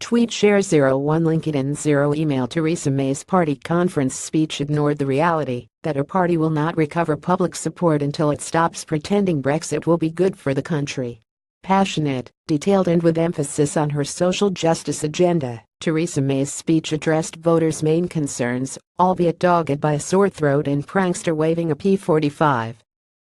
Tweet share 01 LinkedIn 0 email Theresa May's party conference speech ignored the reality that her party will not recover public support until it stops pretending Brexit will be good for the country. Passionate, detailed and with emphasis on her social justice agenda, Theresa May's speech addressed voters' main concerns, albeit dogged by a sore throat and prankster waving a P45.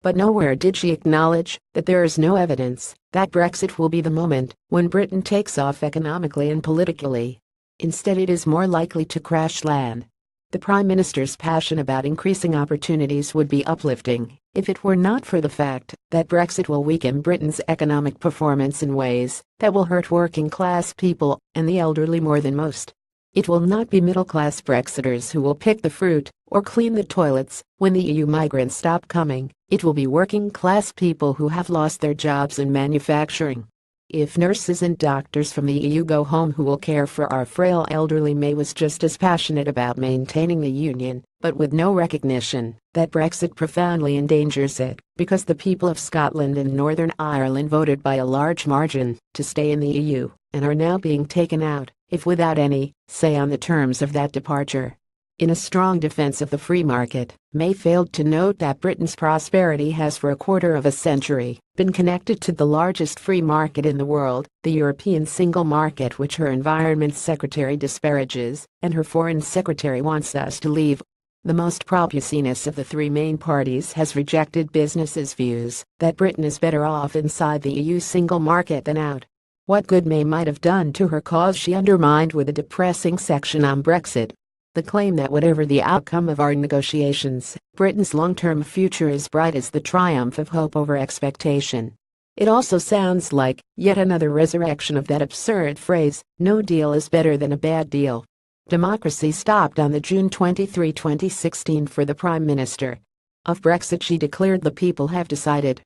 But nowhere did she acknowledge that there is no evidence that Brexit will be the moment when Britain takes off economically and politically. Instead, it is more likely to crash land. The Prime Minister's passion about increasing opportunities would be uplifting if it were not for the fact that Brexit will weaken Britain's economic performance in ways that will hurt working-class people and the elderly more than most. It will not be middle-class Brexiters who will pick the fruit or clean the toilets when the EU migrants stop coming. It will be working-class people who have lost their jobs in manufacturing. If nurses and doctors from the EU go home, who will care for our frail elderly? May was just as passionate about maintaining the union, but with no recognition that Brexit profoundly endangers it, because the people of Scotland and Northern Ireland voted by a large margin to stay in the EU and are now being taken out, if without any say on the terms of that departure. In a strong defense of the free market, May failed to note that Britain's prosperity has for a quarter of a century been connected to the largest free market in the world, the European single market, which her Environment Secretary disparages and her Foreign Secretary wants us to leave. The most populous of the three main parties has rejected business's views that Britain is better off inside the EU single market than out. What good May might have done to her cause she undermined with a depressing section on Brexit. The claim that whatever the outcome of our negotiations, Britain's long-term future is bright is the triumph of hope over expectation. It also sounds like yet another resurrection of that absurd phrase, no deal is better than a bad deal. Democracy stopped on the June 23, 2016 for the Prime Minister. Of Brexit she declared, the people have decided.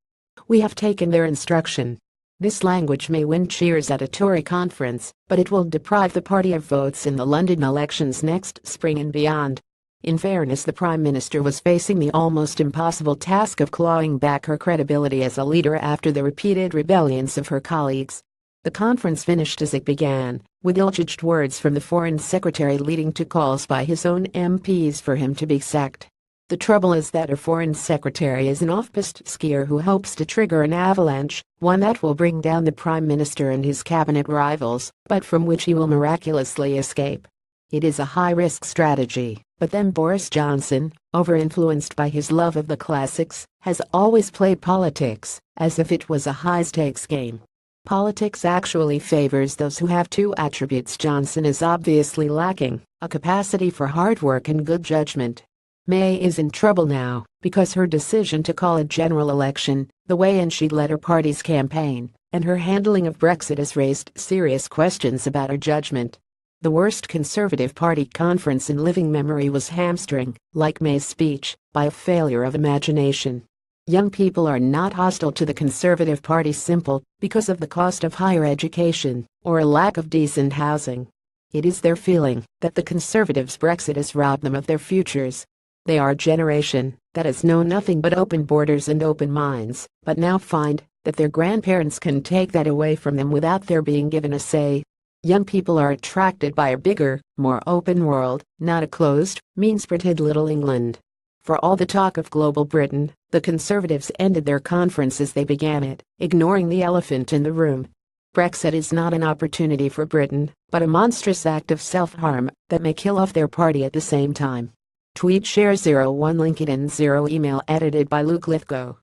We have taken their instruction. This language may win cheers at a Tory conference, but it will deprive the party of votes in the London elections next spring and beyond. In fairness, the Prime Minister was facing the almost impossible task of clawing back her credibility as a leader after the repeated rebellions of her colleagues. The conference finished as it began, with ill-judged words from the Foreign Secretary leading to calls by his own MPs for him to be sacked. The trouble is that her Foreign Secretary is an off-piste skier who hopes to trigger an avalanche, one that will bring down the Prime Minister and his cabinet rivals, but from which he will miraculously escape. It is a high-risk strategy, but then Boris Johnson, over-influenced by his love of the classics, has always played politics as if it was a high-stakes game. Politics actually favors those who have two attributes Johnson is obviously lacking: a capacity for hard work and good judgment. May is in trouble now because her decision to call a general election, the way in she led her party's campaign, and her handling of Brexit has raised serious questions about her judgment. The worst Conservative Party conference in living memory was hamstrung, like May's speech, by a failure of imagination. Young people are not hostile to the Conservative Party simply because of the cost of higher education or a lack of decent housing. It is their feeling that the Conservatives' Brexit has robbed them of their futures. They are a generation that has known nothing but open borders and open minds, but now find that their grandparents can take that away from them without their being given a say. Young people are attracted by a bigger, more open world, not a closed, mean-spirited little England. For all the talk of global Britain, the Conservatives ended their conference as they began it, ignoring the elephant in the room. Brexit is not an opportunity for Britain, but a monstrous act of self-harm that may kill off their party at the same time. Tweet share 01 LinkedIn 0 email edited by Luke Lithgow.